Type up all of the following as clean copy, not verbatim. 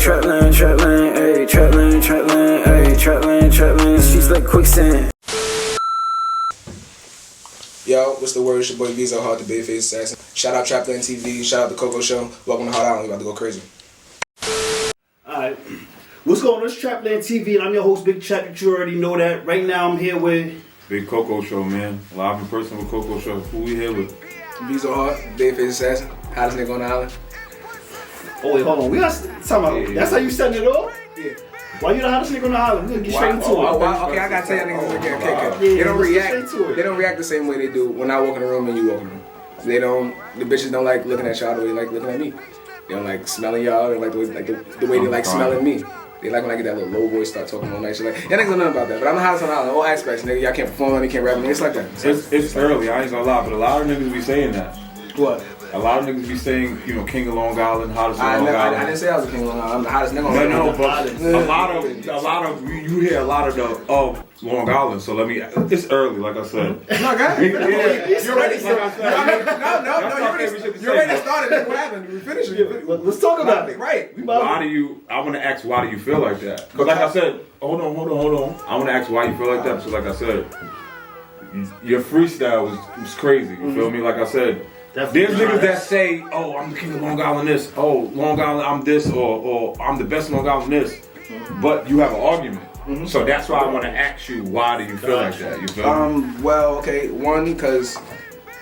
Trapland, Trapland, ayy, Trapland, Trapland, ayy, Trapland, Trapland, she's like quicksand. Yo, what's the word? It's your boy Veezo Hart, the Babyface Assassin. Shout out Traplandtv, shout out the COCO Show. Welcome to Hot Island, we about to go crazy. Alright, what's going on? It's Traplandtv and I'm your host, Big Trap. You already know that. Right now I'm here with Big COCO Show, man. Live in person with COCO Show. Who we here with? Veezo Hart, Babyface Assassin. Hottest nigga on the island. Oh wait, hold on. We got talking about that's how you setting it off? Yeah. Why you the hottest nigga on the island? We're gonna get straight into it. Okay, I gotta tell y'all niggas again. Okay. They don't react. They don't react the same way they do when I walk in the room and you walk in the room. They don't. The bitches don't like looking at y'all the way they like looking at me. They don't like smelling y'all. They like the way they like smelling me. They like when I get that little low voice, start talking all night. Shit like, y'all niggas don't know about that. But I'm the hottest on the island, all aspects, nigga. Y'all can't perform on me, can't rap on me. It's like that. It's early, I ain't gonna lie, but a lot of niggas be saying that. What? A lot of niggas be saying, you know, King of Long Island, hottest on Long Island. I didn't say I was a king of Long Island. I'm the hottest nigga on Long No, Island. but a lot of you hear a lot of the Long Island. So it's early, like I said. No, guys. You're ready. Like I said. You're ready to start it. What happened? We finished it. Let's talk about it. Right. I want to ask, why do you feel like that? Because like I said, hold on. I want to ask why you feel like that. So like I said, your freestyle was crazy. You feel me? Like I said, there's niggas that say, oh, I'm the king of Long Island this. Oh, Long Island, I'm this. Or I'm the best Long Island this. But you have an argument. So that's why I want to ask you, why do you feel like that? You feel me? Well, okay, one, because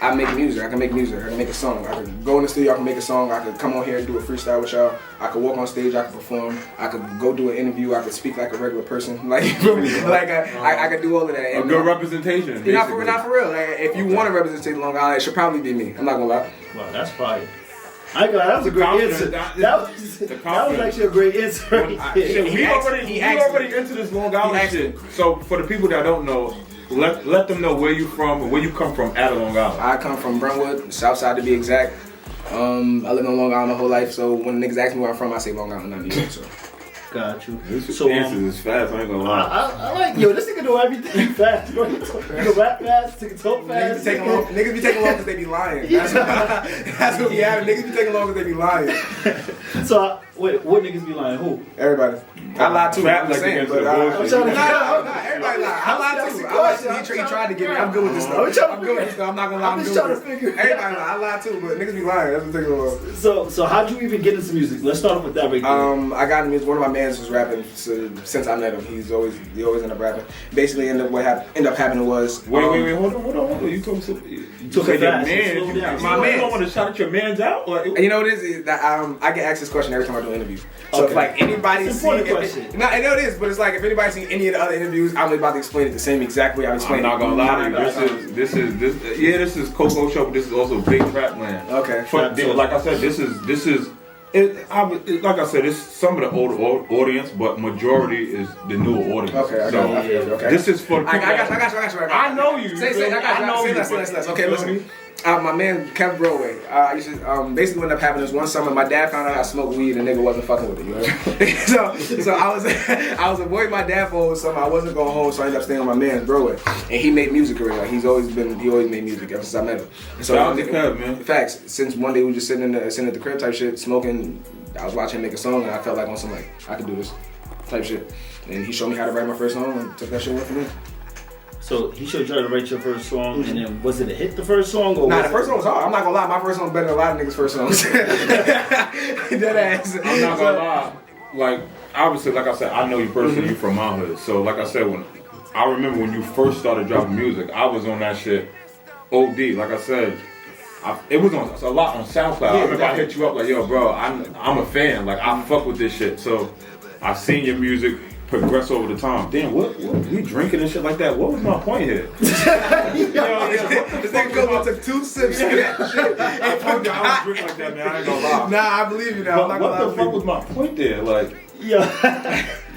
I make music. I can make music. I can make a song. I can go in the studio. I can make a song. I could come on here and do a freestyle with y'all. I could walk on stage. I could perform. I could go do an interview. I could speak like a regular person. Like, you feel me? Like I could do all of that. A good representation. Not for real. Like, if you want to represent Long Island, it should probably be me. I'm not gonna lie. Wow, that's fire. I ain't gonna lie, that was a great answer. That was actually a great answer. We already into this Long Island shit. So for the people that don't know, let them know where you from and where you come from at Long Island. I come from Brentwood, South Side to be exact. I lived on Long Island my whole life, so when niggas ask me where I'm from, I say Long Island, not New York. So. Got you. This answer is fast, I ain't gonna lie. I like, this nigga do everything fast, bro. You can rap fast, you can talk fast. Niggas be taking long because they be lying. That's what we have. Niggas be taking long because they be lying. So, wait, what niggas be lying? Who? Everybody. I lie too. I'm saying, but everybody lie. I lie too. He tried to get me. I'm good with this stuff. I'm good with this stuff. I'm not gonna lie. I'm trying to figure. Everybody lie. I lie too, but niggas be lying. That's what taking long. So how'd you even get into music? Let's start off with that right there. I got into music. One of my mans was rapping since I met him. He always ended up rapping. Basically, what ended up happening was. Wait, hold on. You took your man. My man. You don't want to shout your mans out? You know what it is? That I get asked this question every time I do an interview. So if like anybody see it, I know it is, but it's like if anybody see any of the other interviews, I'm about to explain it the same exact way I'm explaining. I'm not gonna lie to you. This is COCO Show, but this is also Big Trapland. Okay. Like I said, this is. Like I said, it's some of the older audience, but majority is the newer audience. Okay, I got you. Okay. This is for the people. I got you. I know you. I know you. Okay, listen. My man Kev Broadway. I used to basically what ended up happening is one summer my dad found out I smoked weed and nigga wasn't fucking with it. You know? so I was avoiding my dad for summer. I wasn't going home, so I ended up staying with my man Broadway, and he made music career. Like he always made music ever since I met him. And so shout out to Kev, man. Facts. Since one day we were just sitting at the crib type shit, smoking. I was watching him make a song and I felt like on some like I could do this type shit. And he showed me how to write my first song and took that shit away from me. So he showed you how to write your first song, and then was it a hit the first song? Or nah, the first song was hard. I'm not gonna lie, my first song was better than a lot of niggas' first songs. Dead ass. I'm not gonna lie. Like obviously, like I said, I know you personally. You from my hood, so like I said, I remember when you first started dropping music, I was on that shit. OD, like I said. It was on a lot on SoundCloud. I remember I hit you up like, yo, bro, I'm a fan. Like I fuck with this shit. So I seen your music progress over the time. Damn, what we drinking and shit like that? What was my point here? This nigga go took 2 sips of that shit. I don't drink like that, man. I ain't gonna lie. Nah, I believe you now. What the fuck was my point there? Like, How you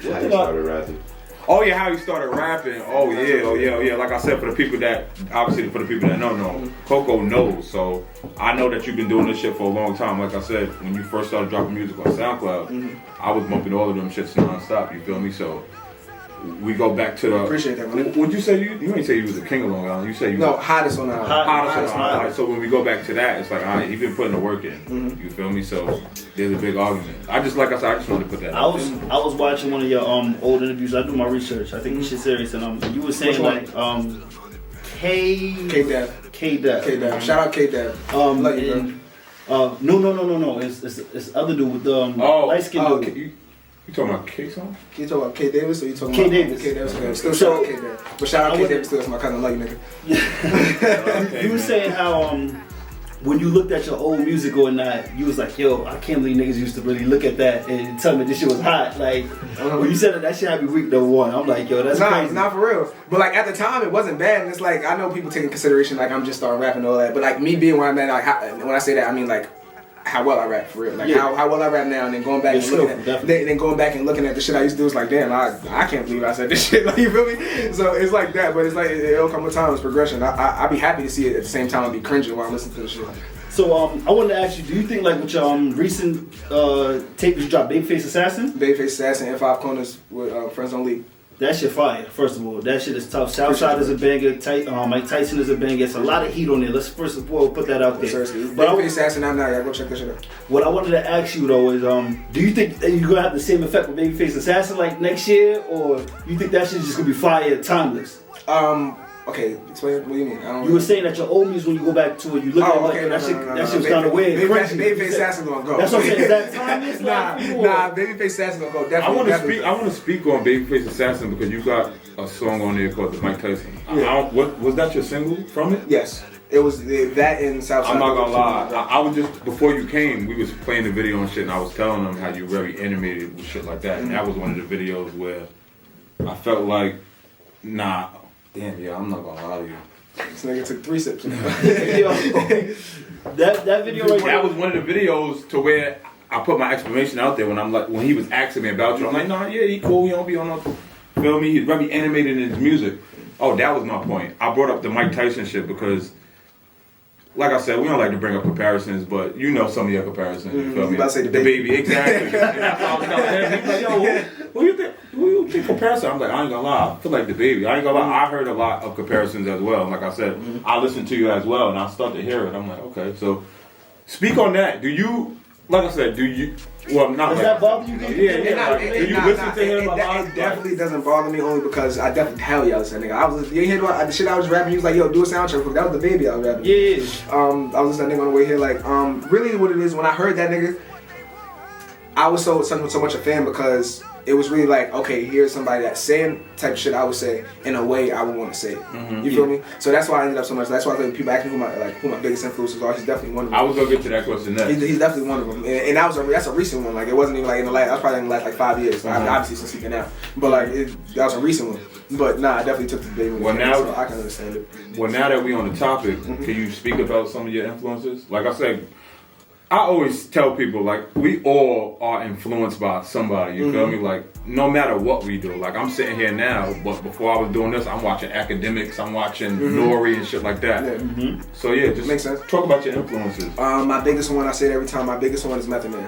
started rapping? Oh yeah, how he started rapping. Oh yeah. Like I said, for the people that don't know, COCO knows. So I know that you've been doing this shit for a long time. Like I said, when you first started dropping music on SoundCloud, I was bumping all of them shits nonstop. You feel me? So we go back to the. Appreciate that, man. Would you say you ain't say you was the king of Long Island? You say you No, hottest on the island. hottest on the island. So when we go back to that, it's like, all right, he been putting the work in. You feel me? So there's a big argument. I just wanted to put that. I was watching one of your old interviews. I do my research. I think you should serious, and you were saying like K-Dab. Shout out K-Dab. Love you, bro. No. It's other dude with the light skin dude. You talking about K song? You talking about K Davis or you talking K about Davis? K Davis. Okay. Still shout out K Davis. But shout out K Davis still. That's my cousin. Love you, nigga. You were saying how when you looked at your old music or not, you was like, yo, I can't believe niggas used to really look at that and tell me this shit was hot. Like, when you said that shit had me weak number one. I'm like, yo, that's crazy. Not for real. But like at the time, it wasn't bad. And it's like, I know people taking consideration, like I'm just starting rapping and all that. But like me being where I'm at, like when I say that, I mean like, how well I rap for real, like how well I rap now, and then going back and looking at, then going back and looking at the shit I used to do, it's like damn, I can't believe I said this shit, like you feel me? So it's like that, but it's like it'll come with time, it's progression. I'd be happy to see it at the same time and be cringing while I'm listening to the shit. So I wanted to ask you, do you think like with your recent tape you dropped, Babyface Assassin? Babyface Assassin and Five Corners with Friends on League. That shit fire, first of all. That shit is tough. Southside is a banger. Mike Tyson is a banger. It's a lot of heat on there. Let's first of all put that out there. But Babyface Assassin, I'm not. Y'all go check that shit out. What I wanted to ask you though is, do you think that you're gonna have the same effect with Babyface Assassin like next year, or you think that shit's just gonna be fire, timeless? Okay, explain what do you mean? You were saying that your old music, when you go back to it, you look at it, that shit was kind of weird. Babyface Assassin gonna go. That's what I'm saying. Is that timeless? Nah, Babyface Assassin gonna go. Definitely. I want to speak on Babyface Assassin because you got a song on there called the Mike Tyson. Yeah. Was that your single from it? Yes. It was that in Southside. I'm not gonna lie. I was just, before you came, we was playing the video and shit, and I was telling them how you very animated with shit like that, and that was one of the videos where I felt like, nah, damn, yeah, I'm not gonna lie to you. This nigga took 3 sips. that video right there. That was one of the videos to where I put my explanation out there when he was asking me about you. I'm like, nah, yeah, he cool. He don't be on no, feel me? He's very animated in his music. Oh, that was my point. I brought up the Mike Tyson shit because, like I said, we don't like to bring up comparisons, but you know some of your comparisons. You feel me? About to say the baby, exactly. And that's why I was telling him. He's like, yo, who you think? Who you think comparison? I'm like, I ain't gonna lie. I feel like the baby. I ain't gonna lie. I heard a lot of comparisons as well. Like I said, I listened to you as well, and I started to hear it. I'm like, okay. So, speak on that. Do you? Like I said, do you? Well, not. Does that bother you? Yeah. Do you listen to him? It definitely doesn't bother me only because I definitely hell yeah, listen, nigga. You hear the shit I was rapping? He was like, yo, do a soundtrack. That was the baby I was rapping. Yeah. I was listening to that nigga on the way here. Like, really, what it is when I heard that nigga, I was so much a fan because it was really like, okay, here's somebody that's saying type of shit I would say in a way I would want to say it. You feel me? So that's why I ended up so much. That's why people ask me who my biggest influences are. He's definitely one of them. I was gonna get to that question next. He's definitely one of them, and that's a recent one. Like it wasn't even like in the last. That was probably in the last like 5 years. Like, obviously since he been out, but like that was a recent one. But nah, I definitely took the baby. Well, now so I can understand it. Well, now that we on the topic, can you speak about some of your influences? Like I said, I always tell people, like, we all are influenced by somebody, you feel me? Like, no matter what we do. Like, I'm sitting here now, but before I was doing this, I'm watching academics, I'm watching Nori and shit like that. Yeah. So, yeah, just makes sense. Talk about your influences. My biggest one, I say it every time, my biggest one is Method Man.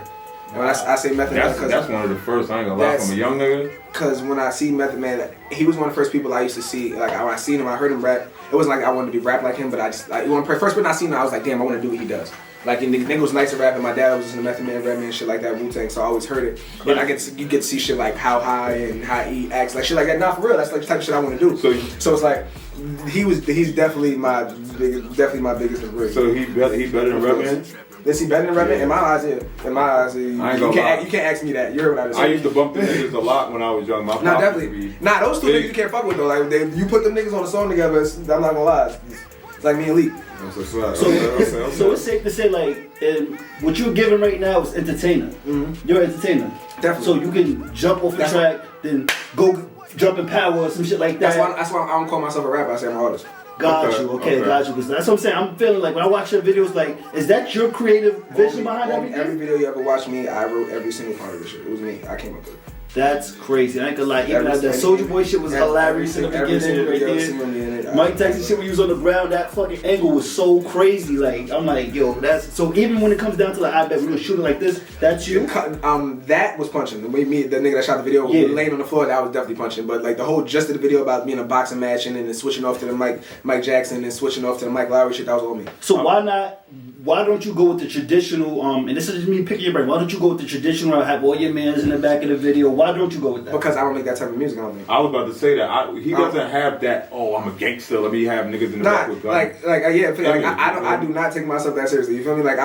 And when I say Method Man, because that's one of the first, I ain't gonna lie, from a young nigga. Because when I see Method Man, he was one of the first people I used to see. Like, when I seen him, I heard him rap. It wasn't like I wanted to be rap like him, but I just, like, when first when I seen him, I was like, damn, I want to do what he does. Like, the nigga was nice at rapping. My dad was in the Method Man, Redman, shit like that, Wu-Tang, so I always heard it. But you get to see shit like How High and how he acts, like shit like that. Not for real. That's like the type of shit I want to do. So it's like he's definitely my biggest inspiration. So he better than Redman? Is he better than Redman? In my eyes, yeah. In my eyes, you can't ask me that. You heard what I was saying. I used to bump the niggas a lot when I was young. My nah, definitely. Nah, those two niggas you can't fuck with though. Like you put them niggas on a song together, I'm not gonna lie. It's like me and Lee. So it's safe to say, like, what you're giving right now is entertainer. You're an entertainer. Definitely. So you can jump off the track, then go jump in power or some shit like that. That's why I don't call myself a rapper. I say I'm an artist. Got you. Because that's what I'm saying. I'm feeling like when I watch your videos, like, is that your creative vision behind everything? Every video you ever watched me, I wrote every single part of the shit. It was me. I came up with it. That's crazy. I ain't gonna lie. Even that Soulja Boy shit was hilarious in the beginning. Right there. Mike Tyson shit when he was on the ground, that fucking angle was so crazy. Like I'm like, yo, that's so. Even when it comes down to like, I bet we're gonna shoot it like this. That's you. That was punching. The way the nigga that shot the video laying on the floor, that was definitely punching. But like the whole gist of the video about being a boxing match and then switching off to the Mike Jackson and switching off to the Mike Lowry shit, that was all me. So why don't you go with the traditional, and this is just me picking your brain, why don't you go with the traditional, have all your mans in the back of the video, why don't you go with that? Because I don't make that type of music, I don't think. I was about to say that, he doesn't have that, I'm a gangster, let me have niggas in the back with guns. I do not take myself that seriously, you feel me? Like,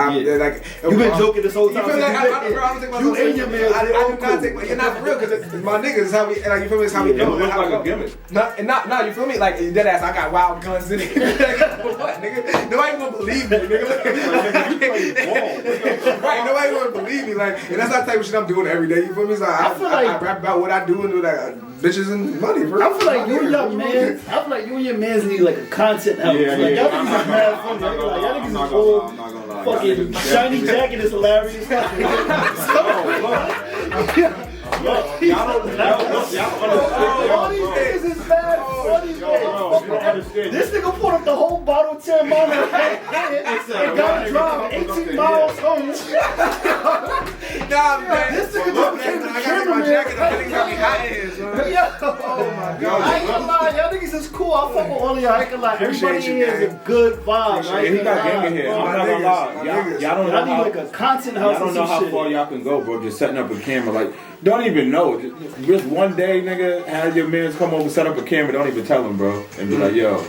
you've been joking this whole time. You feel me? I don't take myself seriously. Your man, I do not take you're not for real, because my niggas is how we, like, you feel me? It's how we do it. It looks like a gimmick. No, you feel me? Like, dead ass, I got wild guns in it. What, nigga? Nobody gonna believe me, nigga. Right, nobody gonna believe me, like, and that's not the type of shit I'm doing every day. You feel me? So I rap about what I do and do that, bitches and money, bro. I feel like you and your mans need like a content house. Yeah, like y'all niggas is mad funny. Like y'all niggas is old. Fucking shiny jacket is hilarious. This nigga pulled up the whole bottle of Terramana and got to drive 18 miles home. Nah, man. This nigga just came to the camera, I think got me hot in here, son. Oh my God. I ain't gonna lie, y'all niggas is cool. I fuck with all of y'all. I ain't gonna lie. Everybody in here is a good vibe, right? Yeah, he got gang in here. I'm not gonna lie. Y'all don't know how, like a content house. Y'all don't know how far y'all can go, bro. Just setting up a camera, like, don't even know. Just one day, nigga, have your mans come over, set up a camera. Don't even tell them, bro, and be like, yo,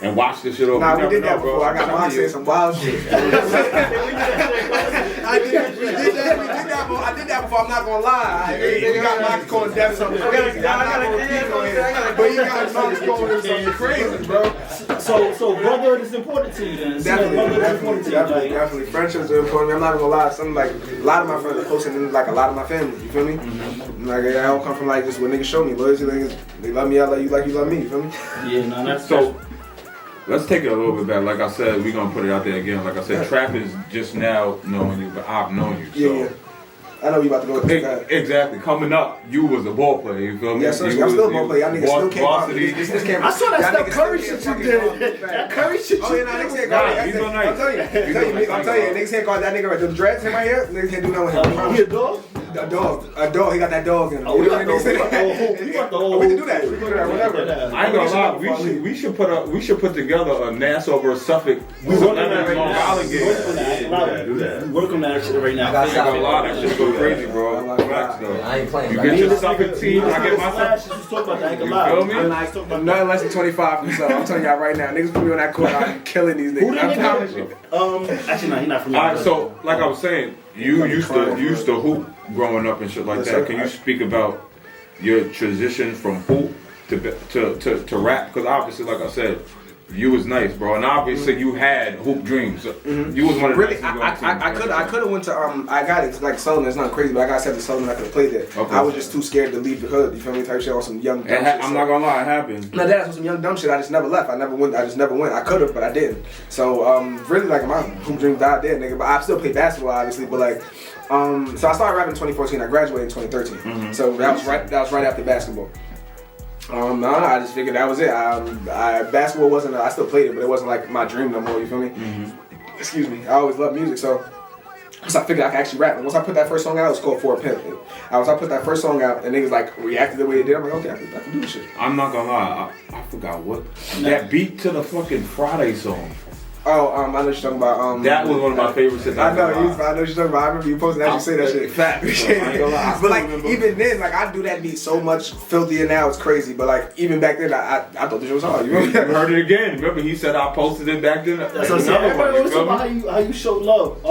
and watch this shit over. Nah, we did that before. Bro. I got Mox saying some wild shit. I did that before. I'm not gonna lie. We got Mox calling Def something crazy. But he got Mox calling something crazy, bro. So brotherhood is important to you then. Definitely. Friendships are important. I'm not gonna lie. Some like a lot of my friends are closer than like a lot of my family. You feel me? Like they all come from like just what niggas show me. Loyalty, niggas, they love me. I love you like you love me. You feel me? Yeah, no, that's so. Let's take it a little bit back. Like I said, we're gonna put it out there again. Like I said, Trap is just now knowing you, but I've known you. So. Yeah. I know you about to go with that. Exactly. Coming up, you was a ball player. You feel me? Yeah, so I'm still a ball player. Y'all niggas still came out. This came. I saw that stuff Curry shit you did. That Curry shit you did. Niggas can't guard that. I'm telling you, niggas can't guard that nigga right there. The dreads him right here. Niggas can't do nothing with him. He a dog? A dog. He got that dog in him. Oh, we got the whole. We can do that. We can do that. Whatever. I ain't gonna lie. We should put together a Nassau versus Suffolk. We working on that right now. Do that. Work on that shit right now. I ain't gonna lie. That shit go crazy, bro. Facts though. I ain't playing. You get your Suffolk team. I get my Suffolk. Just talk about that. You feel me? Nothing less than 25 from himself. I'm telling y'all right now. Niggas put me on that court. I'm killing these niggas. I promise you. Actually, no, he's not from. Alright, so like I was saying, you used to hoop growing up and shit like that. Can you speak about your transition from hoop to rap? Because obviously, like I said, you was nice, bro, and obviously you had hoop dreams. You was one of the really. I could have went to I got it like Sullivan. It's not crazy, but I got accepted to Sullivan. I could have played there. Okay. I was just too scared to leave the hood. You feel me? Type shit on some young dumb shit. I'm not gonna lie, it happened. No, that's on some young dumb shit. I just never left. I never went. I could have, but I didn't. So really, like my hoop dream died there, nigga. But I still played basketball, obviously. But like, so I started rapping in 2014. I graduated in 2013. So that was right after basketball. No, I just figured that was it. Basketball wasn't. I still played it, but it wasn't like my dream no more. You feel me? Excuse me. I always loved music, so I figured I could actually rap. And once I put that first song out, it was called For a Pimp. Once I put that first song out, and niggas like reacted the way they did, I'm like, okay, I can do this shit. I'm not gonna lie, I forgot what that beat to the fucking Friday song. Oh, I know what you're talking about. That was one of my favorite shit. I know what you're talking about. I remember you posted that. You say that shit. Fact. But like, even then, like, I do that beat so much filthier now, it's crazy. But like, even back then, I thought this shit was hard. You heard it again. Remember, he said I posted it back then. That's what I'm saying. Everybody always talk about how you show love.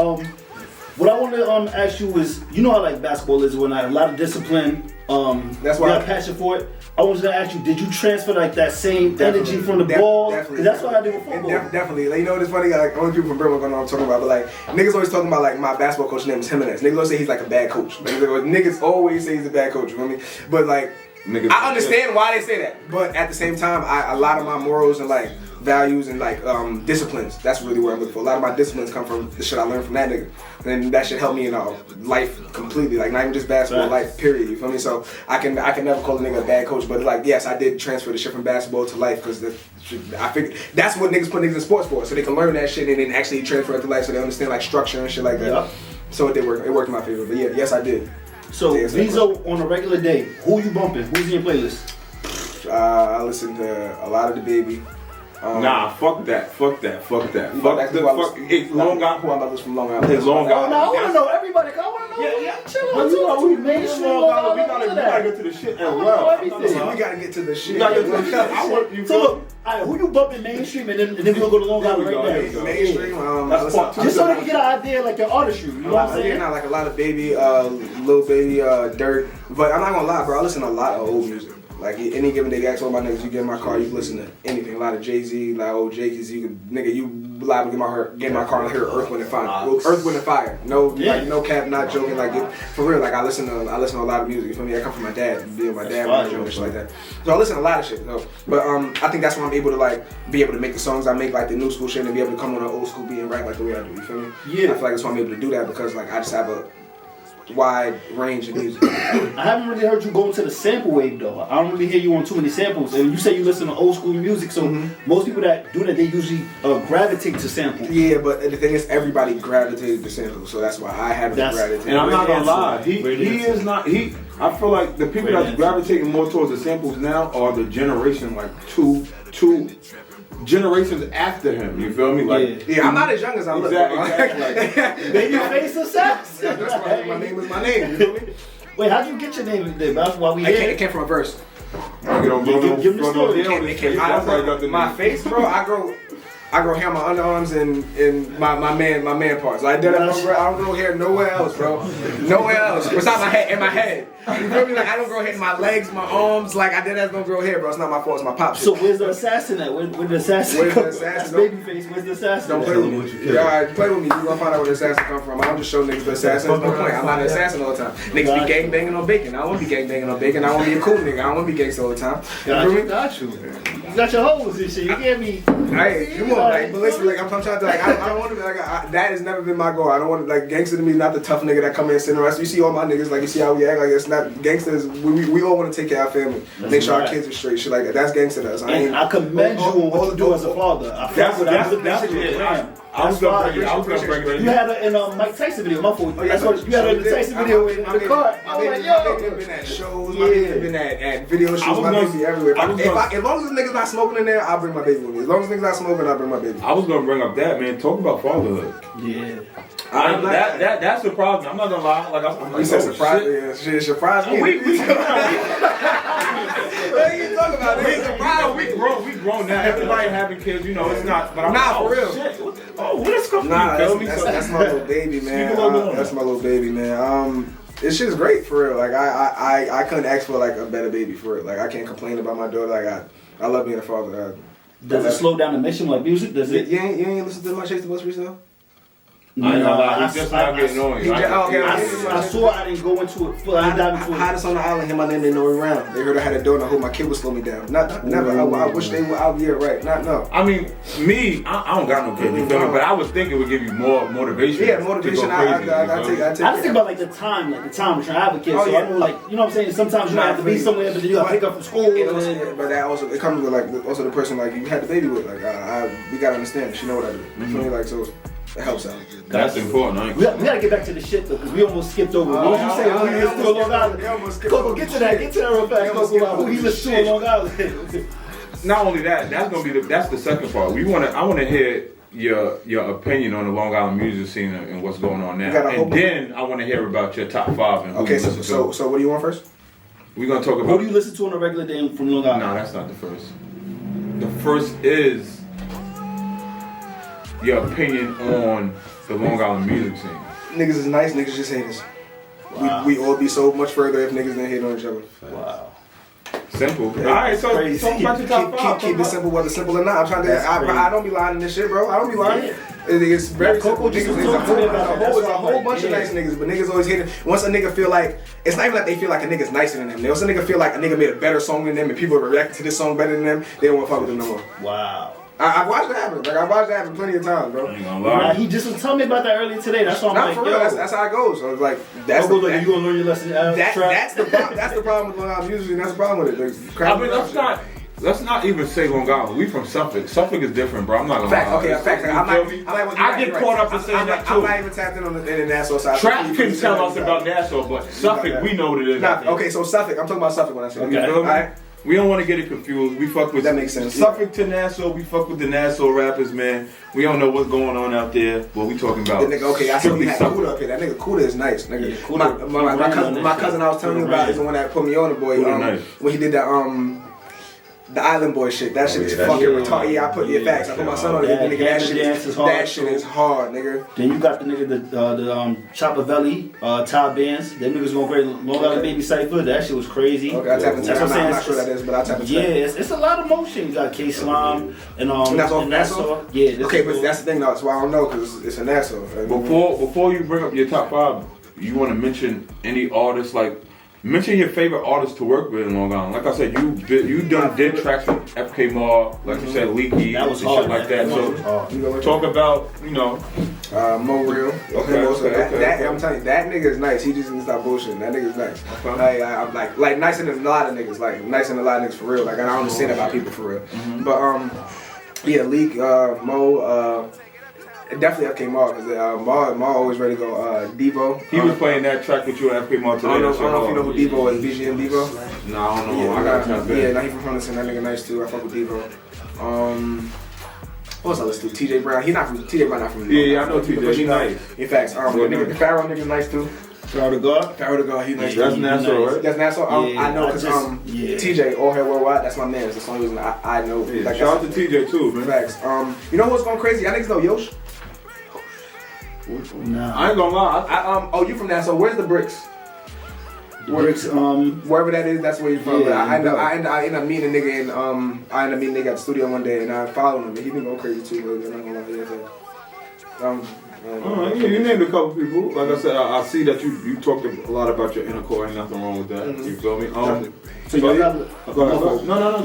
What I want to ask you is, you know how like basketball is when I have a lot of discipline. That's why I have passion for it. I was gonna ask you, did you transfer like that same energy from the ball? Because that's what I did with football. Definitely. Like, you know, it's funny. Like, only people from Birmingham know what I'm talking about. But like, niggas always talking about like my basketball coach name is Jimenez. Niggas always say he's like a bad coach. Niggas always say he's a bad coach. You know what I mean? But like, I understand why they say that. But at the same time, a lot of my morals and like values and like disciplines. That's really where I'm looking for. A lot of my disciplines come from the shit I learned from that nigga, and that shit helped me in life completely. Like not even just basketball, life period. You feel me? So I can never call a nigga a bad coach, but like yes, I did transfer the shit from basketball to life because I figured that's what niggas put niggas in sports for, so they can learn that shit and then actually transfer it to life, so they understand like structure and shit like that. Yep. So it did work. It worked in my favor. But yeah, yes, I did. So Veezo on a regular day, who you bumping? Who's in your playlist? I listen to a lot of the Baby. Nah, fuck that. Long Island. Who I'm about from Long Island? It's Long Island. No, I want to know everybody. I want to know. Yeah. Chilling. Well, you know, we mainstream Long Island. We gotta get to the shit as well. We gotta get to the shit. So look, alright, who you bumping mainstream and then we're gonna go to Long Island right now. Mainstream. Just so they can get an idea like your artistry. You know what I'm saying? Yeah, like a lot of Baby, Lil Baby, Dirt. But I'm not gonna lie, bro. I listen to a lot of old music. Like any given day, ask all my niggas, you get in my car, you can listen to anything. A lot of Jay-Z, like old Jay-Z, you can liable to get in my car and hear Earth, Wind and Fire. Earth, Wind and Fire. No cap, not joking. Like for real, like I listen to a lot of music. You feel me? I come from my dad, being my dad, and shit like that. So I listen to a lot of shit. So, but I think that's why I'm able to like be able to make the songs I make, like the new school shit, and be able to come on an old school beat and rap like the way I do. You feel me? Yeah. I feel like that's why I'm able to do that because like I just have a wide range of music. I haven't really heard you go into the sample wave though. I don't really hear you on too many samples. And you say you listen to old school music, so most people that do that, they usually gravitate to samples. Yeah, but the thing is, everybody gravitated to samples, so that's why I haven't gravitated. And I'm not gonna lie, he is not. I feel like the people that's gravitating more towards the samples now are the generation like two generations after him. You feel me? Like I'm not as young as I look. Exactly. Baby face of sex. That's why my name is my name. You feel me? Wait, how'd you get your name? That's why we It came from a verse. Give me the story. My face, bro. I grow hair on my underarms and my man parts. Like I don't grow hair nowhere else, bro. Nowhere else. Besides my head, in my head. You feel me? Like I don't grow hair in my legs, my arms. Like I don't grow hair, bro. It's not my fault. It's my pop shit. So where's the assassin at? Where's the assassin? Where's the assassin? Babyface. Where's the assassin? Don't play with me. Yeah, play with me. You gonna find out where the assassin come from. I don't just show niggas the assassin. There's no point. I'm not an assassin all the time. Niggas be gang banging on bacon. I don't want to be gang banging on bacon. I want to be a cool nigga. I don't want to be gangsta all the time. Got you. You got your hoes and shit. You get me. Hey, come on, like, but listen, like I'm trying to like I don't want to be like that has never been my goal. I don't want to like gangster to me, not the tough nigga that come in and sit around. So you see all my niggas, like you see how we act, like it's not gangsters. We all want to take care of our family, make sure our kids are straight, shit like that. That's gangster to us. I commend you on what you do as a father. That's it. I was gonna bring it. You had her in a Mike Tyson video. My fault. That's what you had her in the Tyson video in the car. I was like, yo. My nigga been at shows. My nigga been at video shows. My nigga be everywhere. As long as the niggas not smoking in there, I'll bring my baby with me. As long as the niggas not smoking, I'll bring my baby. I was gonna bring up that, man. Talk about fatherhood. Yeah. That's the problem. I'm not gonna lie. Like I'm you said surprise. Yeah, shit surprised me. What are you talking about? We grown now. Everybody having kids, you know. It's not. But I'm for real. Shit. What is coming? That's my little baby, man. That's my little baby, man. This shit's great for real. Like I couldn't ask for like a better baby for real. Like I can't complain about my daughter. Like I love being a father. Does it slow down the mission like music? Does it? You ain't listen to my Chase the Bus recently? I just not getting on. I saw I didn't go into it. Hottest on the island, him, my name, they know around. They heard I had a daughter. I hope my kid would slow me down. Never. I wish they were out here, right? No. I mean, me, I don't got no kid, you feel me? But I was thinking it would give you more motivation. Yeah, motivation. I just think about like the time to try to have a kid. So I know, like, you know what I'm saying? Sometimes you have to be somewhere, but you got to pick up from school. But that also, it comes with like also the person like you had the baby with. Like we gotta understand. She know what I do. You feel me? Like so. It helps out. That's important. We gotta get back to the shit though, because we almost skipped over. What did you say? Who he listened to on Long Island? Coco, get to that real fast. Who he listened to on Long Island? Not only that, that's the second part. I want to hear your opinion on the Long Island music scene and what's going on now, and then I want to hear about your top 5 and who you listen to. So what do you want first? We're gonna talk about. Who do you listen to on a regular day from Long Island? No, that's not the first. The first is your opinion on the Long Island music scene. Niggas is nice, niggas just haters. Wow. We all be so much further if niggas didn't hate on each other. Wow. Simple. Yeah, alright, so talk about your top 5. Keep it simple, whether simple or not. I'm trying to. I don't be lying in this shit, bro. I don't be lying. Yeah. It's very Coco just it's a whole bunch of nice niggas, but niggas always hate it. Once a nigga feel like, it's not even like they feel like a nigga's nicer than them. Once a nigga feel like a nigga made a better song than them and people react to this song better than them, they don't want to fuck with them no more. Wow. I've watched it happen. Like I've watched it happen plenty of times, bro. Nah, he just was telling me about that earlier today. That's why I'm like, for real. That's how it goes. So it's like that's you gonna learn your lesson. That's the problem. That's the problem with Long Island music, and that's the problem with it. I mean, let's not even say Long Island. We from Suffolk. Suffolk is different, bro. I'm not gonna lie. Fact. I get caught up in saying that too. I'm not even tapped in on the Nassau side. Trap can tell us about Nassau, but Suffolk, we know what it is. Okay, so Suffolk. I'm talking about Suffolk when I say okay. You feel me? Right? We don't want to get it confused. We fuck with that makes sense. Suffolk to Nassau. We fuck with the Nassau rappers, man. We don't know what's going on out there, but we talking about. The nigga, okay, I saw you had Kuda up here. That nigga Kuda is nice. Nigga, yeah, my cousin I was telling you about is the one that put me on the boy. Nice. When he did that the Island Boy shit. That shit is fucking retarded. Yeah, I put facts. I put my son on it. Nigga, that shit is hard, nigga. Then you got the nigga the Chopper Valley, Top Bands. Them niggas going great. Long Island Baby Cypher. That shit was crazy. Okay, I tap into that. I'm not sure that is, but I tap into that. Yeah, it's a lot of motion. You got K Slime and Nassau. Yeah. Okay, but that's the thing though. That's why I don't know because it's a Nassau. Before you bring up your top 5, you want to mention any artists like. Mention your favorite artists to work with in Long Island. Like I said, you did tracks with FK Mar, like you said, Leaky, and shit like that. So talk about, Mo Real. Okay. I'm telling you, that nigga is nice. He just didn't stop bullshitting. That nigga is nice. Okay. I'm like nicer than a lot of niggas. Like nicer than a lot of niggas for real. Like I don't understand about people for real. But yeah, Leak, Mo, definitely FK Mar, because Mar always ready to go. Devo. He was playing that track with you and FK Mar today. I don't know if you know who Devo is. VGM Devo? No, I don't know. Yeah, I got he from Huntington. That nigga nice too. I fuck with Devo. What else I listen to? TJ Brown. TJ Brown not from New York. Yeah, I know TJ. He's nice. In fact, the Pharaoh nigga nice too. Pharaoh the God, he nice. That's Nassau, right? That's Nassau. I know because TJ, All Hair Worldwide, that's my man. That's the only reason I know. Yeah, like, shout out to TJ too, man. Facts. You know what's going crazy? Y'all niggas know Yosh? Nah. I ain't gonna lie. You from Nassau? Where's the Bricks? Bricks, wherever that is, that's where you're from. Yeah, I end up meeting a nigga at the studio one day, and I followed him. And he been going crazy too. But I'm not gonna lie. You named a couple people. Like I said, I see that you talked a lot about your inner core. Ain't nothing wrong with that. You feel me? So y'all have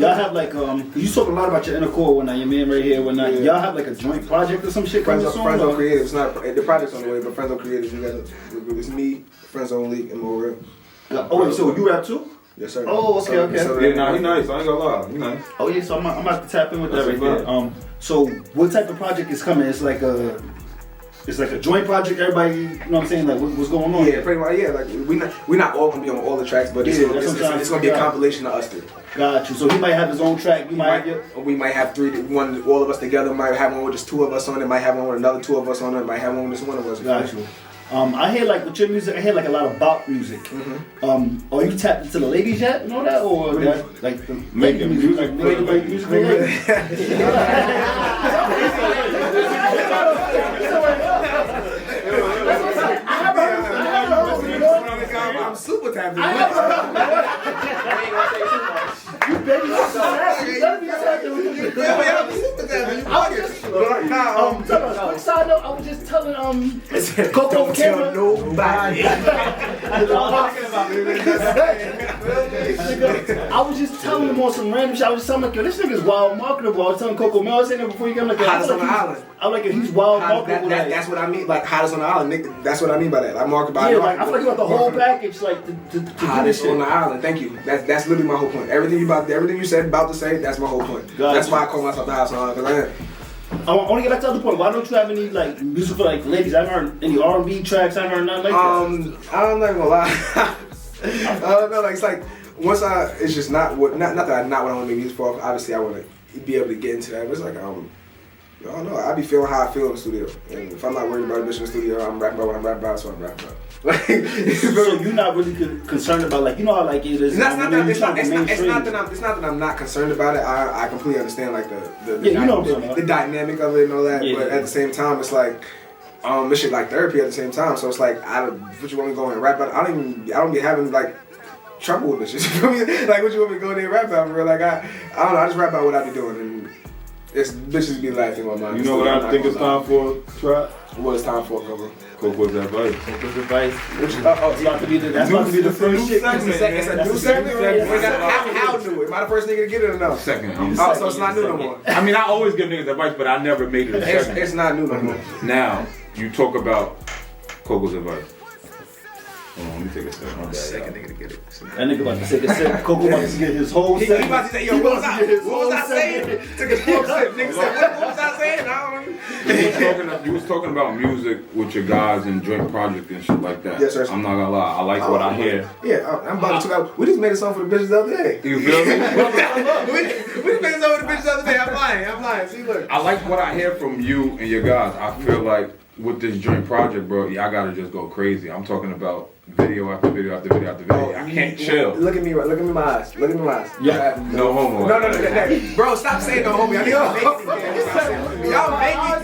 y'all have like you talk a lot about your inner core when your man right here when y'all have like a joint project or some shit. Friends on Creative. It's not the project's on the way, but Friends on Creative. You got it's me, Friends on League, and More Real. Oh wait, so you rap too? Yes sir. Oh okay. Yeah, nah, he nice. I ain't gonna lie, he nice. Oh yeah, so I'm about to tap in with that right there. So what type of project is coming? It's like a joint project. Everybody, you know what I'm saying? Like what's going on? Yeah, pretty much. Yeah, like we're not all gonna be on all the tracks, but it's gonna be a compilation of us three. Got you. So he might have his own track. We might have one. All of us together. Might have one with just two of us on it. Might have one with another two of us on it. Might have one with just one of us. Got you. I hear like with your music, I hear like a lot of bop music. Are you tapped into the ladies yet? You know that or like the making music, like music? I'm super tapped. You baby, quick side note, I was just telling COCO camera. Nobody. I was just telling him on some random shit. I was just telling him like, yo, this nigga's wild marketable. I was telling COCO, man, I was saying that before you came like, hottest on the island. I'm like, he's wild marketable. That's what I mean. Like hottest on the island, nigga. That's what I mean by that. I'm marketable. Yeah, like I feel like you got the whole package, like to hottest on the island. Thank you. That's literally my whole point. Everything you said about to say, that's my whole point. That's why I call myself the hottest on the island. I want to get back to the other point. Why don't you have any like music for like ladies? I haven't heard any R&B tracks. I haven't heard nothing like that. I'm not gonna lie. I don't know. Like it's like once it's just not what I want to make music for. Obviously, I want to be able to get into that. But it's like I don't know. I be feeling how I feel in the studio, and if I'm not worried about a bitch in the studio, I'm rapping about what I'm rapping about. So I'm rapping about. So you're not really concerned about like how like it is. It's not that I'm not concerned about it. I completely understand like the dynamic of it and all that. Yeah. But at the same time, it's like this shit like therapy at the same time. So it's like what you want me to go and rap about? I don't be having like trouble with this shit. You feel me? Like what you want me to go there and rap about? Bro? Like I don't know. I just rap about what I be doing and it's bitches be laughing on my mind. You know what I think it's time for, Trap? What it's time for, Coco? Coco's advice. Coco's advice. It's That's about to be the first shit. It's a new segment. How new? Am I the first nigga to get it or no? Second. Oh, so it's not new no more. I mean, I always give niggas advice, but I never make it a segment. It's not new no more. Now, you talk about Coco's advice. Hold on, let me take a second. I'm the second nigga to get it. That nigga about to take a sip. Coco about to get his whole He segment. about to say, yo, what was I saying? Took a slow sip. Nigga said, what was I saying? I don't know. You was talking about music with your guys and joint project and shit like that. Yes, sir. I'm not gonna lie, I like what I hear. Yeah, I'm about to talk out. We just made a song for the bitches the other day. You feel me? we just made a song for the bitches the other day. I'm lying. See, look. I like what I hear from you and your guys. I feel like with this joint project, bro, y'all gotta just go crazy. I'm talking about video after video after video after video. I can't chill. Look at me in my eyes. Yeah, no homo. No. Bro, stop saying no homo. Y'all make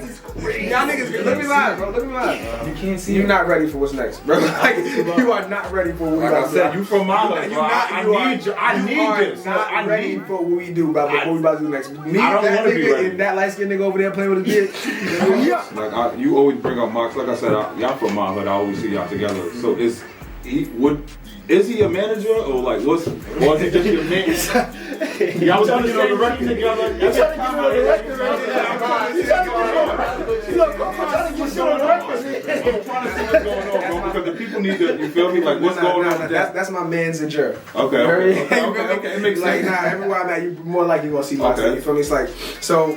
it. Y'all niggas, look me live, bro. Look me live. You can't see. You're not ready for what's next, bro. Like, you are not ready for what we Like I said, you from my hood, bro. I need this. Not ready for what we do, bro. What we about to do next. Me, I don't that wanna be nigga, ready. and that light skinned nigga over there playing with his kid. Like you always bring up Mox. Like I said, y'all from my hood. I always see y'all together. So is he a manager or like what's? Or is he just your man? Y'all trying to get on the record together? Y'all trying to get on the record I'm trying to see what's going on, bro. Because the people need to. You feel me? Like what's going on? That's my man's and Jer. Okay. It makes like, sense. nah, everywhere I'm at, you more likely gonna see my Okay. You feel me? It's like, so,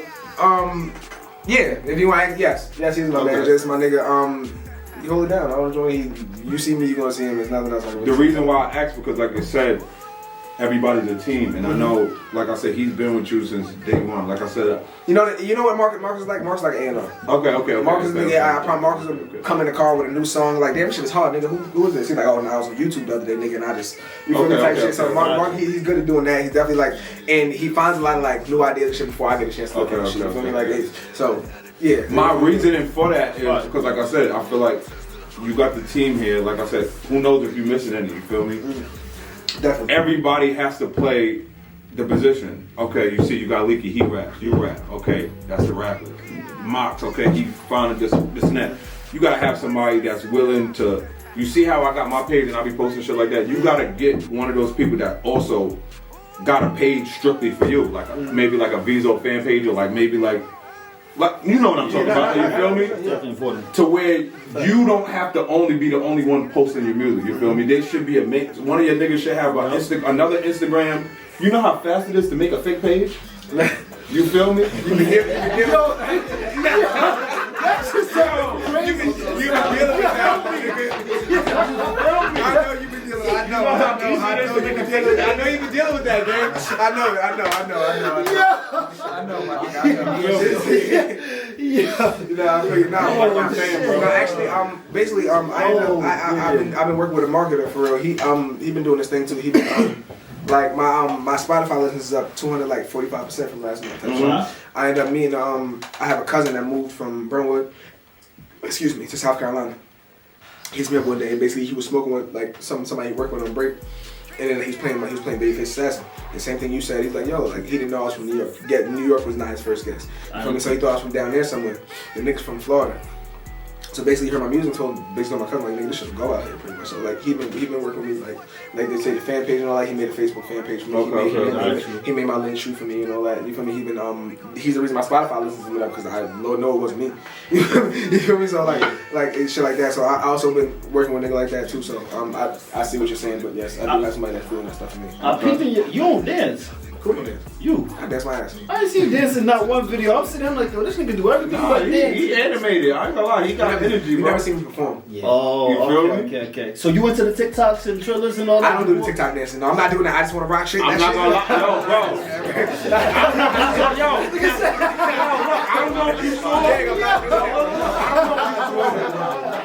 yeah, if you want, yes, he's my manager. It's my nigga. You hold it down. I don't know. You see me, you gonna see him. There's nothing else I can The reason why I asked because, like I said, everybody's a team, and I know, like I said, he's been with you since day one. Like I said, you know what Marcus is like? Marcus is like A&R. Okay. Marcus, I promise Marcus will come in the car with a new song. Like, damn, shit is hard, nigga. Who is this? He's like, oh, no, I was on YouTube the other day, nigga, and I just, you feel me, type shit. So Mark, he's good at doing that. He's definitely like, and he finds a lot of like new ideas and shit before I get a chance to look at shit. You feel me? Like, so yeah. My reasoning for that is because, like I said, I feel like you got the team here. Like I said, who knows if you're missing any? You feel me? Definitely. Everybody has to play the position. Okay, you see, you got Leaky, he raps, you rap. Okay, that's the rapper. Mox, okay, he found this and that. You gotta have somebody that's willing to. You see how I got my page and I be posting shit like that. You gotta get one of those people that also got a page strictly for you, like maybe like a Veezo fan page or like maybe like you know what I'm talking about. You feel me? Definitely important. To where you don't have to be the only one posting your music. You feel me? They should be one of your niggas should have another Instagram. You know how fast it is to make a fake page? You feel me? That's just so crazy. You been dealing with that, I know you been dealing with that. I know you been dealing with that, man. I know, my nigga. Basically, I've been working with a marketer for real. He been doing this thing too. He been like my Spotify listens is up 245% from last month. I ended up I have a cousin that moved from Brentwood, to South Carolina. He hit me up one day and basically he was smoking with like somebody he worked with on break, and then he was playing Babyface Assassin. The same thing you said. He's like, yo, like he didn't know I was from New York. New York was not his first guess. So he thought I was from down there somewhere. The nigga's from Florida. So basically, he heard my music and told basically my cousin, like, nigga, this should go out here pretty much. So like he been working with me, like they say the fan page and all that. He made a Facebook fan page for me. He made my link shoot for me and all that. You feel me? He's the reason my Spotify listens to me up because Lord know it wasn't me. You feel me? So like shit like that. So I also been working with a nigga like that too. So I see what you're saying, but yes, I do have somebody that's doing that stuff for me. I'm peeping you don't dance. Cool dance. You. I dance my ass. I ain't seen you dancing not one video. I'm sitting there like, yo, this nigga do everything but dance. He animated. I ain't gonna lie. He got energy, You bro. never seen me perform. Yeah. Oh, okay. So you went to the TikToks and Trillers and all that? I don't do the TikTok dancing. No, I'm not doing that. I just want to rock shit. I'm not gonna lie. Yo, bro. I don't know if you saw.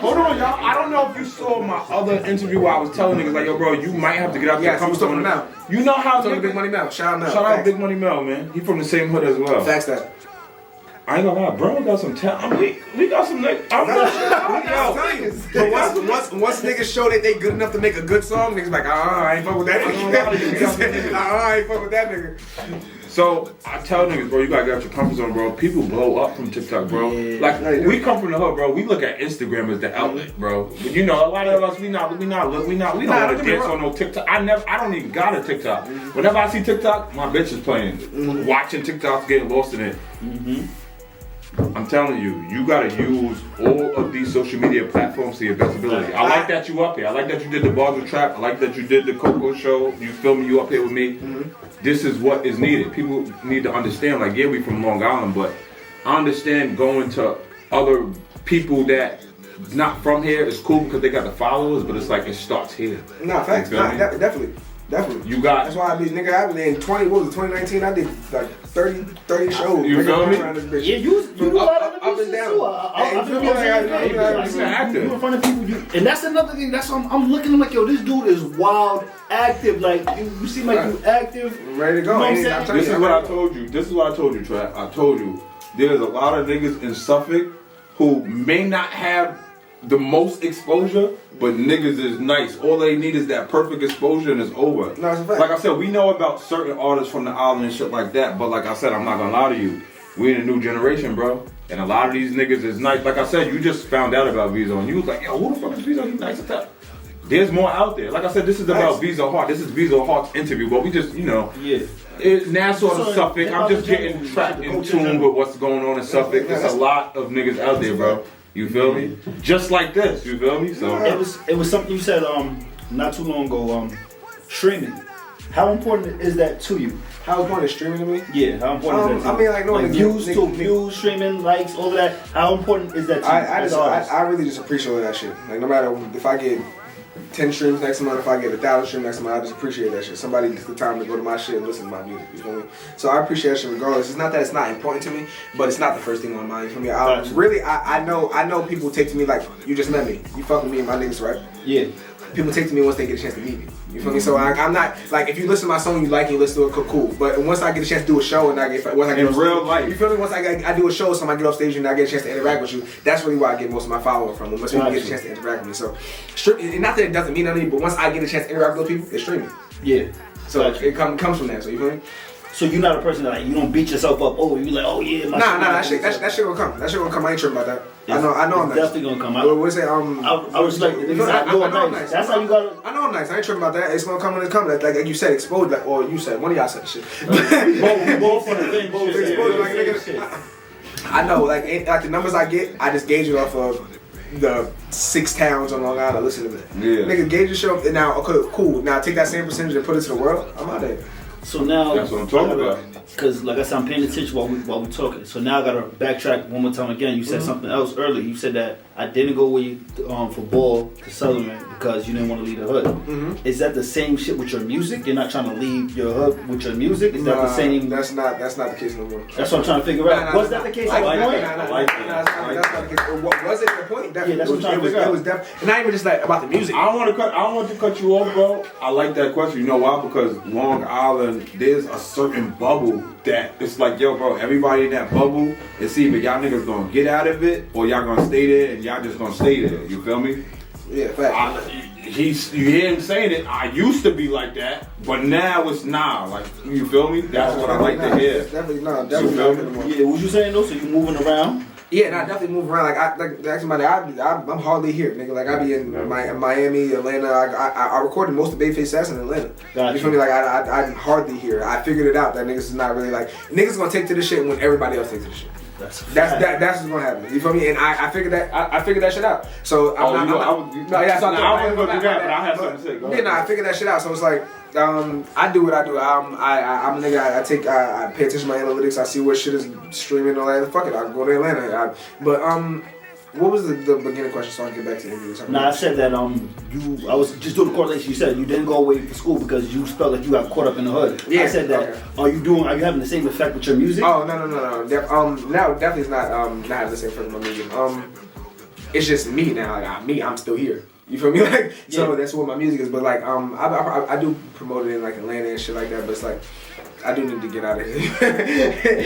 Hold on, y'all. I don't know if you saw my other interview where I was telling niggas like, yo, bro, you might have to get out there. Yes, I'm talking now. You know how Big Money Mel. Shout out Mel. Shout out Big Money Mel, man. He from the same hood as well. Facts that. I ain't gonna lie, bro, got some talent. We got some niggas. But once niggas show that they good enough to make a good song, niggas like, I ain't fuck with that nigga. I ain't fuck with that nigga. So I tell niggas, bro, you gotta get out your comfort zone, bro. People blow up from TikTok, bro. Like we come from the hood, bro. We look at Instagram as the outlet, bro. But you know, a lot of us, we don't want to dance on no TikTok. I don't even got a TikTok. Whenever I see TikTok, my bitch is playing, watching TikToks, getting lost in it. I'm telling you, you gotta use all of these social media platforms to your best ability. I like that you up here. I like that you did the Bars with Trap. I like that you did the COCO Show. You feel me? You up here with me. This is what is needed. People need to understand, like, yeah, we from Long Island, but I understand going to other people that not from here is cool because they got the followers, but it's like it starts here. Nah, facts. Definitely. You got. That's why I be in 2019. I did like 30 shows. You feel me? Yeah, you do a lot of up and down. too. I've been active. You in front of people, and that's another thing. That's what I'm looking. I'm like, yo, this dude is wild, active. Like you seem like you active, ready to go. You know what I'm saying? This is what I told you. This is what I told you, Trap. I told you there's a lot of niggas in Suffolk who may not have the most exposure, but niggas is nice. All they need is that perfect exposure and it's over. No, it's a fact. Like I said, we know about certain artists from the island and shit like that, but like I said, I'm not gonna lie to you. We in a new generation, bro. And a lot of these niggas is nice. Like I said, you just found out about Veezo and you was like, yo, who the fuck is Veezo? He's nice as hell. There's more out there. Like I said, this is about Veezo Hart. This is Veezo Hart's interview, but we just, you know. Yeah. Nassau to Suffolk. I'm just getting trapped in tune with what's going on in Suffolk. There's a lot of niggas out there, bro. You feel me? Just like this, you feel me? So it was something you said not too long ago, streaming. How important is that to you? How important is streaming to me? Yeah, how important is that to you? I mean, like, no, like views, streaming, likes, all of that. How important is that to you? I really just appreciate that shit. Like, no matter if I get 10 streams next month, if I get 1,000 streams next month, I just appreciate that shit. Somebody took the time to go to my shit and listen to my music, you feel me? So I appreciate that shit regardless. It's not that it's not important to me, but it's not the first thing on my mind, you feel me? I know people take to me like, you just met me. You fuck with me and my niggas, right? Yeah. People take to me once they get a chance to meet me. You feel me? So I'm not, like, if you listen to my song, you like it, you listen to it, cool. But once I get a chance to do a show and in real life, you feel me? Once I do a show, somebody get off stage and I get a chance to interact with you, that's really where I get most of my following from. Once people get a chance to interact with me. So, not that it doesn't mean anything, but once I get a chance to interact with those people, it's streaming. Yeah. So it comes from that. So you feel me? So you're not a person that, like, you don't beat yourself up. Oh, you like, oh yeah. That shit will come. That shit will come. I ain't tripping about that. I know I'm nice. Definitely gonna come. I would say I respect it. I know I'm nice. That's how you gotta. I know I'm nice. I ain't tripping about that. It's gonna come when it comes. Like you said, exposed. Like, or you said, one of y'all said shit. Both for the thing. Both exposed. Like nigga. I know. Like the numbers I get, I just gauge it off of the 6 towns on Long Island. Listen to me. Yeah. Nigga, gauge your show. Now, okay, cool. Now take that same percentage and put it to the world. I'm out there. So now that's what I'm talking about. Because like I said, I'm paying attention while we talking. So now I gotta backtrack one more time again. You said something else earlier. You said that I didn't go with you for ball to Southern because you didn't want to leave the hood. Is that the same shit with your music? You're not trying to leave your hood with your music? Is that the same? That's not the case no more. That's what I'm trying to figure out. Was that the case at one point? That's not the case. Was it the point? Yeah, that's what I'm trying to figure out. It was definitely, and not even just like about the music. I don't want to cut you off, bro. I like that question. You know why? Because Long Island, there's a certain bubble that it's like, yo, bro, everybody in that bubble, it's either y'all niggas gonna get out of it or y'all gonna stay there and y'all just gonna stay there. You feel me? Yeah, fact. You hear him saying it, I used to be like that, but now it's nah. Like, you feel me? That's what I like to hear. Definitely not anymore. Yeah, what you saying though? So you moving around? Yeah, and I definitely move around. I'm hardly here, nigga. Like, I be in Miami, Atlanta. I recorded most of Babyface Sass in Atlanta. Gotcha. You feel me? Like, I'm hardly here. I figured it out that niggas is not really like, niggas gonna take to this shit when everybody else takes to this shit. That's what's gonna happen. You feel me? And I figured that shit out. So I wouldn't go through that, but I have something to say. Go ahead. I figured that shit out. So it's like, I do what I do. I'm a nigga. I pay attention to my analytics. I see what shit is streaming and all that. Fuck it, I'll go to Atlanta. What was the beginning question so I can get back to the interview? Nah, I said that I was just doing the correlation. You said you didn't go away for school because you felt like you got caught up in the hood. Yeah. I said that. Okay. Are you having the same effect with your music? Oh no. Now definitely is not having the same effect with my music. It's just me now. Like I'm still here. You feel me? Like, so that's what my music is. But like, I do promote it in like Atlanta and shit like that. But it's like, I do need to get out of here.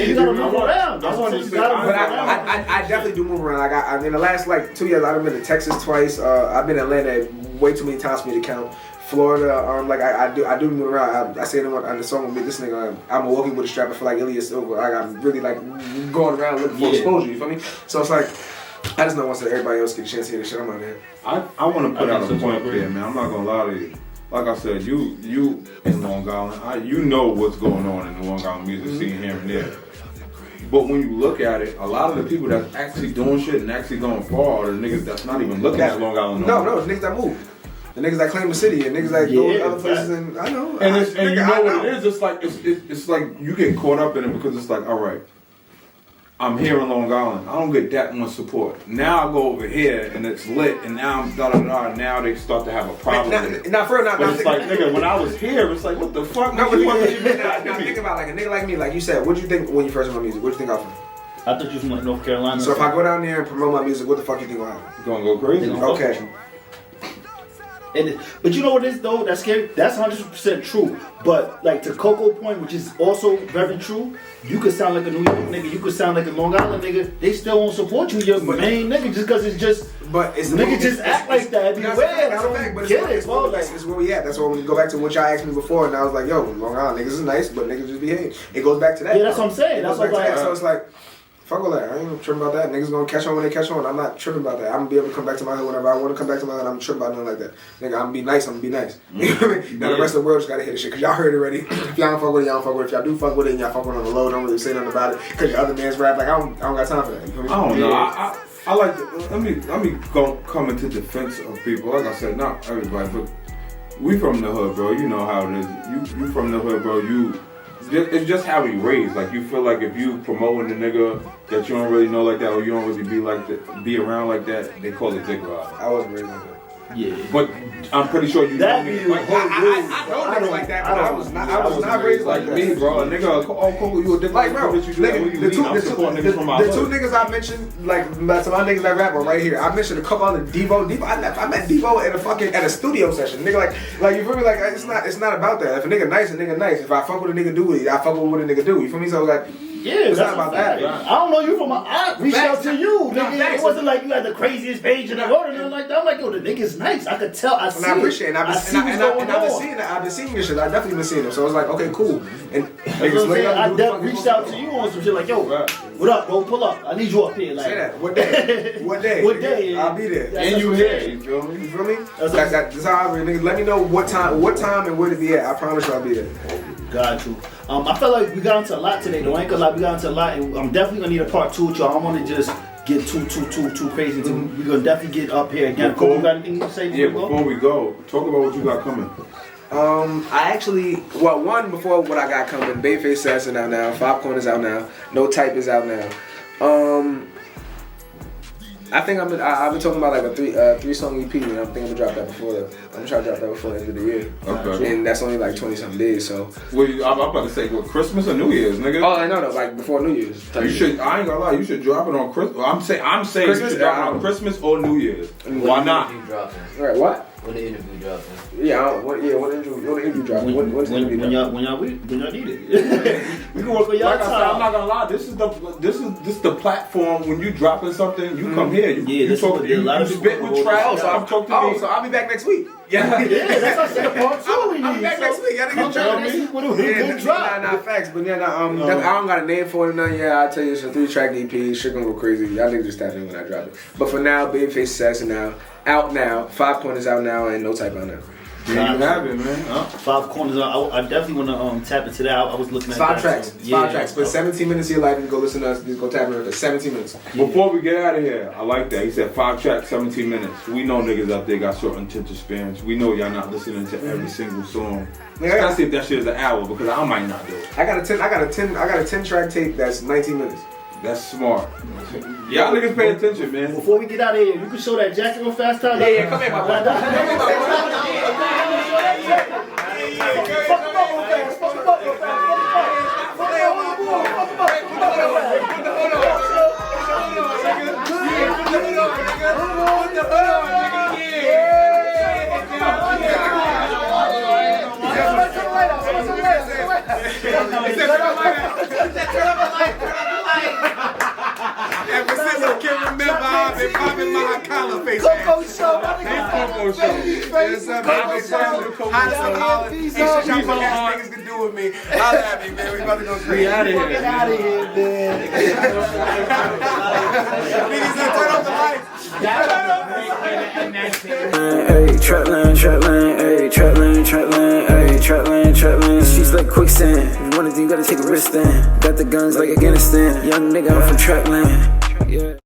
You gotta move around. I definitely do move around. Like, in the last like 2 years, I've been to Texas twice. I've been to Atlanta way too many times for me to count. Florida, like I do move around. I say it on the song with me. This nigga, I'm walking with a strap. I feel like Elias Silva. Like I'm really like going around looking for exposure. You feel me? So it's like I just know once everybody else get a chance to hear this shit, I'm on there. I want to put out a point here, man. I'm not gonna lie to you. Like I said, you in Long Island, you know what's going on in the Long Island music scene here and there. But when you look at it, a lot of the people that's actually doing shit and actually going far are the niggas that's not even looking at Long Island. No, it's niggas that move. The niggas that claim the city and niggas that go to other places, and I know. And you know what it is? It's like you get caught up in it because it's like, all right, I'm here in Long Island. I don't get that much support. Now I go over here and it's lit, and now I'm da-da-da. Now they start to have a problem with it. Not for real, But it's like, nigga, when I was here, it's like, what the fuck? No, but think about like a nigga like me, like you said. What did you think when you first heard my music? What did you think of it? I thought you was from like North Carolina. So if I go down there and promote my music, what the fuck you think will happen? You gonna go crazy? Okay. But you know what is though? That's scary. That's 100% true. But like to Coco point, which is also very true, you could sound like a New York nigga, you could sound like a Long Island nigga. They still won't support you, your main nigga, just because it's just. But it's nigga just act like that. Be weird. It's where we at. That's where we go back to what y'all asked me before, and I was like, yo, Long Island niggas is nice, but niggas just behave. It goes back to that. Yeah, that's what I'm saying. That's what like. So it's like. Fuck all that. I ain't tripping about that. Niggas gonna catch on when they catch on. I'm not tripping about that. I'm gonna be able to come back to my hood whenever I want to come back to my hood. I'm tripping about nothing like that. Nigga, I'm gonna be nice. I'm gonna be nice. You know what I mean? Now the rest of the world just gotta hear this shit. Cause y'all heard it already. If y'all don't fuck with it, y'all don't fuck with it. If y'all do fuck with it and y'all fuck with it on the low, don't really say nothing about it. Cause your other man's rap, like I don't got time for that. You know what I don't know. I like to, let me go come into defense of people. Like I said, not everybody, but we from the hood, bro. You know how it is. You from the hood, bro. It's just how we raised. Like you feel like if you promoting a nigga that you don't really know like that, or you don't really be like that, be around like that, they call it dick ride. I wasn't raised like that. Yeah. But I'm pretty sure you know me. Like, I know niggas like that, but I was not raised like me, bro. A nigga, Coco, you a dick like, bro. The two niggas I mentioned, like some of my niggas that rap are right here. I mentioned a couple other Devo. I met Devo at a studio session. Nigga, like you feel me? Like it's not about that. If a nigga nice, a nigga nice. If I fuck with a nigga, do it. I fuck with what a nigga do. You feel me? So like. Yeah, it's not about that. I don't know you from my aunt reached out to you. Nigga. It wasn't like you had the craziest page in the world or nothing like that. I'm like, yo, the nigga's nice. I could tell. I appreciate it. I've been seeing your shit. I've definitely been seeing them. So I was like, okay, cool. And niggas I reached out to you on some shit like, yo, what up, bro? Pull up. I need you up here. Like, say that. What day? What day? What day? I'll be there. And you here. You feel me? You feel me? That's how I really. Let me know what time and where to be at. I promise you I'll be there. Got you. I felt like we got into a lot today though. I ain't gonna lie, we got into a lot, and I'm definitely gonna need a part 2 with y'all. I don't wanna just get too crazy. We're gonna definitely get up here again. Coco, you got anything to say before we go? Talk about what you got coming. I actually, before what I got coming, Babyface Assassin out now, 5 Corners out now, No Type is out now. I think I've been talking about like a 3-song EP, and I'm thinking I'm gonna try to drop that before the end of the year. Okay. And that's only like 20-something days, so. Well, I'm about to say, Christmas or New Year's, nigga? Oh, I know, like before New Year's. You should. I ain't gonna lie. You should drop it on Christmas. I'm saying Christmas, you should drop it on Christmas or New Year's. Why not? Right? What? When the interview dropping? Yeah, when the interview dropping? When y'all need it. We can work on y'all like time. I said, I'm not gonna lie. This is the platform. When you dropping something, you come here. You talk. You spit with trap. So I'm talking to me. So I'll be back next week. Yeah, that's what I said. Part 2. I'll be back next week. Y'all niggas drop. Nah, facts. But yeah, I don't got a name for it or nothing yet. I'll tell you, it's a 3-track EP. Shit gonna go crazy. Y'all niggas just tap in when I drop it. But for now, Babyface Assassin out now. 5 Corners out now, and No Type out now. Yeah, you have it, man. 5 Corners. I definitely want to tap into that. I was looking at 5 tracks. 5 tracks. But 17 minutes of your life, and go listen to us. Just go tap into 17 minutes. Before we get out of here, I like that. He said 5 tracks, 17 minutes. We know niggas out there got short attention spans. We know y'all not listening to every single song. Especially if that shit is an hour, because I might not do it. I got a 10 track tape that's 19 minutes. That's smart. Y'all niggas pay attention, man. Before we get out of here, you can show that jacket real fast time. Yeah, come here, my brother. Fuck him up real fast. Fuck him up real fast. Fuck him up. Ever since I can remember, I've been popping my collar face. COCO Show, my COCO Show. Yes, sir. COCO Show. Hot as a holler. Ain't shit y'all niggas can do with me. Holla at me, man. We about to go crazy. Get out of here, man. Niggas said turn off the lights. Ayy, Trapland, Trapland, ayy, Trapland, Trapland, ayy, Trapland, Trapland. She's like quicksand. If you wanna do, you gotta take a risk then. Got the guns like Afghanistan. Young nigga, I'm from Trapland. Yeah.